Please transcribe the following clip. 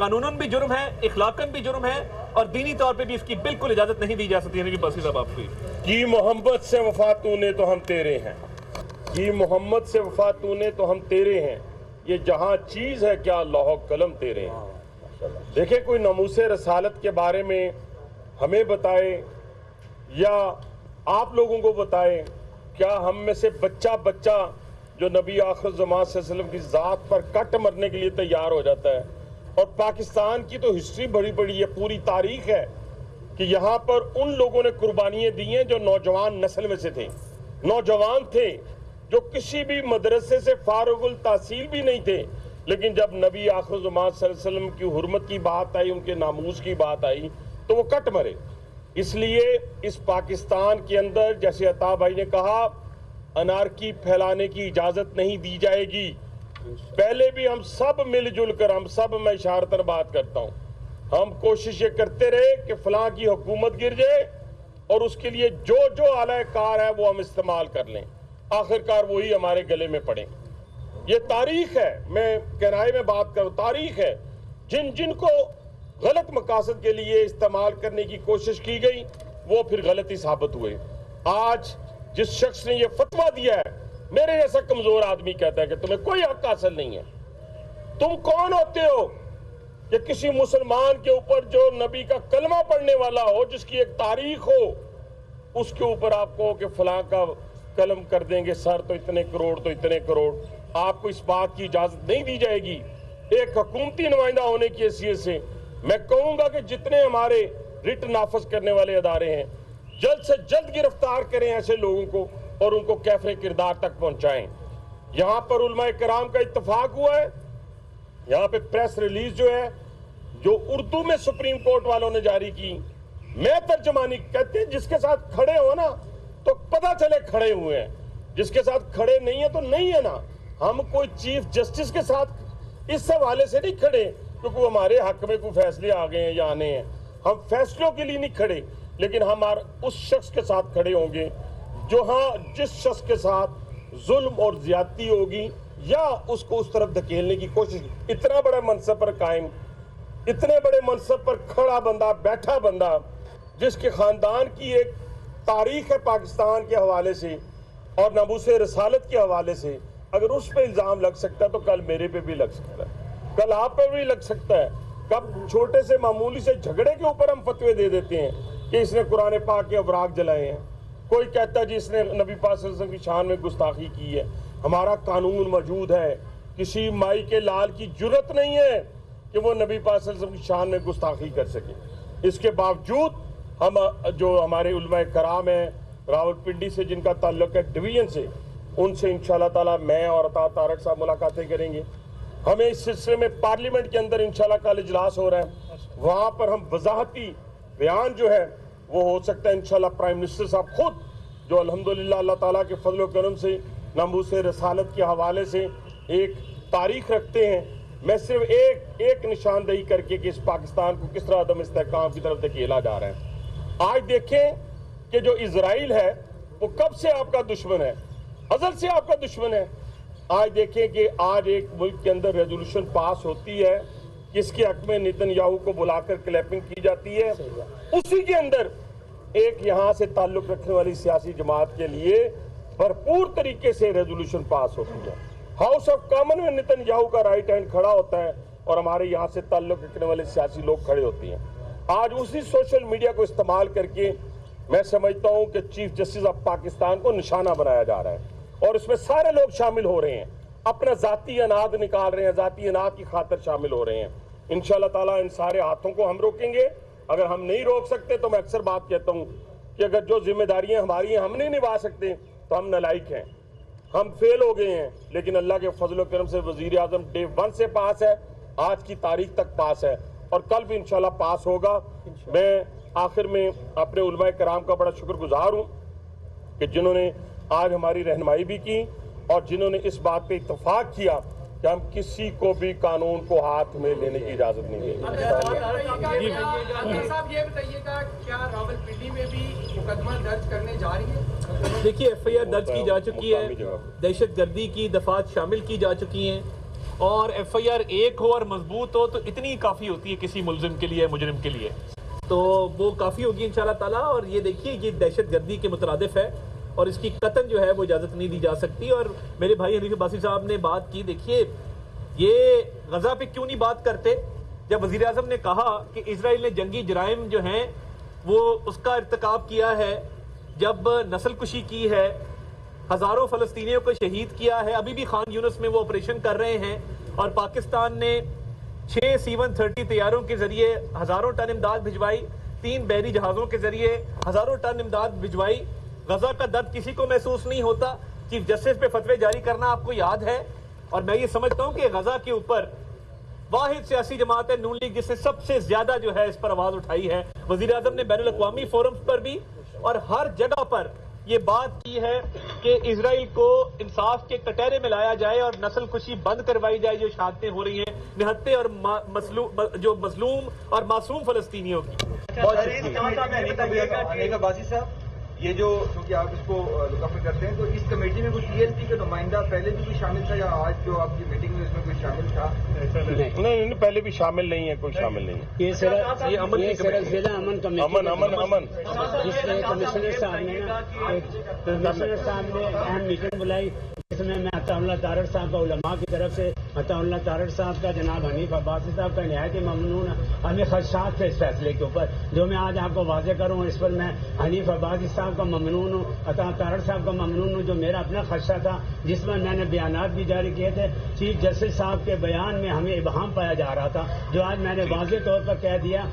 قانوناً بھی جرم ہے، اخلاقاً بھی جرم ہے، اور دینی طور پہ بھی اس کی بالکل اجازت نہیں دی جا سکتی. نبی باسی صاحب آپ کو کی محمد سے وفا تو نے تو ہم تیرے ہیں، کی محمد سے وفا تو نے تو ہم تیرے ہیں، یہ جہاں چیز ہے کیا لوح قلم تیرے ہیں. دیکھیں کوئی ناموس رسالت کے بارے میں ہمیں بتائے یا آپ لوگوں کو بتائے، کیا ہم میں سے بچہ جو نبی آخر زمان صلی اللہ علیہ وسلم کی ذات پر کٹ مرنے کے لیے تیار ہو جاتا ہے. اور پاکستان کی تو ہسٹری بڑی بڑی ہے، پوری تاریخ ہے کہ یہاں پر ان لوگوں نے قربانیاں دی ہیں جو نوجوان نسل میں سے تھے، نوجوان تھے، جو کسی بھی مدرسے سے فارغ التحصیل بھی نہیں تھے، لیکن جب نبی آخر زمان صلی اللہ علیہ وسلم کی حرمت کی بات آئی، ان کے ناموس کی بات آئی تو وہ کٹ مرے. اس لیے اس پاکستان کے اندر جیسے عطا بھائی نے کہا انارکی پھیلانے کی اجازت نہیں دی جائے گی. پہلے بھی ہم سب مل جل کر، ہم سب، میں اشارتاً بات کرتا ہوں، ہم کوشش یہ کرتے رہے کہ فلاں کی حکومت گر جائے اور اس کے لیے جو آلہ کار ہے وہ ہم استعمال کر لیں، آخرکار وہی ہمارے گلے میں پڑیں. یہ تاریخ ہے، میں کنائے میں بات کروں، تاریخ ہے. جن کو غلط مقاصد کے لیے استعمال کرنے کی کوشش کی گئی وہ پھر غلطی ثابت ہوئے. آج جس شخص نے یہ فتویٰ دیا ہے، میرے جیسا کمزور آدمی کہتا ہے کہ تمہیں کوئی حق حاصل نہیں ہے. تم کون ہوتے ہو کہ کسی مسلمان کے اوپر جو نبی کا کلمہ پڑھنے والا ہو، جس کی ایک تاریخ ہو، اس کے اوپر آپ کہو کہ فلاں کا قلم کر دیں گے سر تو اتنے کروڑ تو اتنے کروڑ. آپ کو اس بات کی اجازت نہیں دی جائے گی. ایک حکومتی نمائندہ ہونے کی حیثیت سے میں کہوں گا کہ جتنے ہمارے رٹ نافذ کرنے والے ادارے ہیں جلد سے جلد گرفتار کریں ایسے لوگوں کو اور ان کو کیفر کردار تک پہنچائیں. یہاں پر علماء کرام کا اتفاق ہوا ہے. یہاں پہ پریس ریلیز جو ہے جو اردو میں سپریم کورٹ والوں نے جاری کی، میں ترجمانی کہتے ہیں جس کے ساتھ کھڑے ہو نا تو پتہ چلے کھڑے ہوئے ہیں، جس کے ساتھ کھڑے نہیں ہیں تو نہیں ہے نا. ہم کوئی چیف جسٹس کے ساتھ اس حوالے سے نہیں کھڑے کیونکہ وہ ہمارے حق میں کوئی فیصلے آ گئے ہیں یا آنے ہیں. ہم فیصلوں کے لیے نہیں کھڑے، لیکن ہم اس شخص کے ساتھ کھڑے ہوں گے جو جس شخص کے ساتھ ظلم اور زیادتی ہوگی یا اس کو اس طرف دھکیلنے کی کوشش. اتنا بڑا منصب پر قائم، اتنے بڑے منصب پر کھڑا بندہ، بیٹھا بندہ، جس کے خاندان کی ایک تاریخ ہے پاکستان کے حوالے سے اور ناموس رسالت کے حوالے سے، اگر اس پہ الزام لگ سکتا ہے تو کل میرے پہ بھی لگ سکتا ہے، کل آپ پہ بھی لگ سکتا ہے. کب چھوٹے سے معمولی سے جھگڑے کے اوپر ہم فتوے دے دیتے ہیں کہ اس نے قرآن پاک کے اوراق جلائے ہیں، کوئی کہتا ہے جی اس نے نبی پاک صلی اللہ علیہ وسلم کی شان میں گستاخی کی ہے. ہمارا قانون موجود ہے، کسی مائی کے لال کی جرت نہیں ہے کہ وہ نبی پاک صلی اللہ علیہ وسلم کی شان میں گستاخی کر سکے. اس کے باوجود ہم جو ہمارے علماء کرام ہیں راولپنڈی سے جن کا تعلق ہے ڈویژن سے، ان سے انشاءاللہ تعالی میں اور عطا طارق صاحب ملاقاتیں کریں گے. ہمیں اس سلسلے میں پارلیمنٹ کے اندر انشاءاللہ کل اجلاس ہو رہا ہے، وہاں پر ہم وضاحتی بیان جو ہے وہ ہو سکتا ہے انشاءاللہ پرائم منسٹر صاحب خود، جو الحمدللہ اللہ تعالیٰ کے فضل و کرم سے ناموس رسالت کے حوالے سے ایک تاریخ رکھتے ہیں. میں صرف ایک نشاندہی کر کے کہ اس پاکستان کو کس طرح عدم استحکام کی طرف دھکیلا جا رہا ہے. آج دیکھیں کہ جو اسرائیل ہے وہ کب سے آپ کا دشمن ہے، ازل سے آپ کا دشمن ہے. آج دیکھیں کہ آج ایک ملک کے اندر ریزولوشن پاس ہوتی ہے جس کے حق میں نیتن یاہو کو بلا کر کلیپنگ کی جاتی ہے، اسی کے اندر ایک یہاں سے تعلق رکھنے والی سیاسی جماعت کے لیے بھرپور طریقے سے ریزولوشن پاس ہوتی ہے. ہاؤس آف کامن میں نیتن یاہو کا رائٹ ہینڈ کھڑا ہوتا ہے اور ہمارے یہاں سے تعلق رکھنے والے سیاسی لوگ کھڑے ہوتے ہیں. آج اسی سوشل میڈیا کو استعمال کر کے میں سمجھتا ہوں کہ چیف جسٹس آف پاکستان کو نشانہ بنایا جا رہا ہے اور اس میں سارے لوگ شامل ہو رہے ہیں، اپنا ذاتی اناد نکال رہے ہیں، ذاتی اناد کی خاطر شامل ہو رہے ہیں. انشاءاللہ تعالیٰ ان سارے ہاتھوں کو ہم روکیں گے. اگر ہم نہیں روک سکتے تو میں اکثر بات کہتا ہوں کہ اگر جو ذمہ داریاں ہماری ہیں ہم نہیں نبھا سکتے تو ہم نالائق ہیں، ہم فیل ہو گئے ہیں. لیکن اللہ کے فضل و کرم سے وزیر اعظم ڈے 1 سے پاس ہے، آج کی تاریخ تک پاس ہے اور کل بھی انشاءاللہ پاس ہوگا. میں آخر میں اپنے علماء کرام کا بڑا شکر گزار ہوں کہ جنہوں نے آج ہماری رہنمائی بھی کی اور جنہوں نے اس بات پہ اتفاق کیا کہ ہم کسی کو بھی قانون کو ہاتھ میں لینے کی اجازت نہیں دیں گے. صاحب یہ بتائیے گا کیا راولپنڈی میں بھی مقدمہ درج کرنے جا رہی ہے؟ دیکھیے ایف آئی آر درج کی جا چکی ہے، دہشت گردی کی دفعات شامل کی جا چکی ہیں اور FIR ایک ہو اور مضبوط ہو تو اتنی کافی ہوتی ہے کسی ملزم کے لیے، مجرم کے لیے، تو وہ کافی ہوگی انشاءاللہ تعالیٰ. اور یہ دیکھیے یہ دہشت گردی کے مترادف ہے اور اس کی قطعاً جو ہے وہ اجازت نہیں دی جا سکتی. اور میرے بھائی حنیف عباسی صاحب نے بات کی، دیکھیے یہ غزہ پہ کیوں نہیں بات کرتے جب وزیر اعظم نے کہا کہ اسرائیل نے جنگی جرائم جو ہیں وہ اس کا ارتکاب کیا ہے، جب نسل کشی کی ہے، ہزاروں فلسطینیوں کو شہید کیا ہے، ابھی بھی خان یونس میں وہ آپریشن کر رہے ہیں، اور پاکستان نے 6 C-130 طیاروں کے ذریعے ہزاروں ٹن امداد بھجوائی، 3 بحری جہازوں کے ذریعے ہزاروں ٹن امداد بھجوائی. غزہ کا درد کسی کو محسوس نہیں ہوتا. چیف جسٹس پہ فتوے جاری کرنا آپ کو یاد ہے. اور میں یہ سمجھتا ہوں کہ غزہ کے اوپر واحد سیاسی جماعت ہے نون لیگ جس نے سب سے زیادہ جو ہے اس پر آواز اٹھائی ہے. وزیر اعظم نے بین الاقوامی فورمز پر بھی اور ہر جگہ پر یہ بات کی ہے کہ اسرائیل کو انصاف کے کٹہرے میں لایا جائے اور نسل کشی بند کروائی جائے جو شہادتیں ہو رہی ہیں نہتے اور جو مظلوم اور معصوم فلسطینیوں کی. حنیف عباسی صاحب، یہ جو کہ آپ اس کو لکافر کرتے ہیں، تو اس کمیٹی میں کوئی TLP کا نمائندہ پہلے بھی کوئی شامل تھا یا آج جو آپ کی میٹنگ میں اس میں کوئی شامل تھا؟ نہیں، پہلے بھی شامل نہیں ہے، کوئی شامل نہیں ہے. یہ ضلع امن کمیٹی امن جس میں کمشنر صاحب نے اہم میٹنگ بلائی، جس میں عطا اللہ تارڑ صاحب کا علماء کی طرف سے عطا اللہ تارڑ صاحب کا، جناب حنیف عباسی صاحب کا نہایت ہی ممنون. ہمیں خدشات تھے اس فیصلے کے اوپر جو میں آج آپ کو واضح کروں، اس پر میں حنیف عباسی صاحب کا ممنون ہوں، عطا تارڑ صاحب کا ممنون ہوں. جو میرا اپنا خدشہ تھا جس میں نے بیانات بھی جاری کیے تھے، چیف جسٹس صاحب کے بیان میں ہمیں ابہام پایا جا رہا تھا، جو آج میں نے واضح طور پر کہہ دیا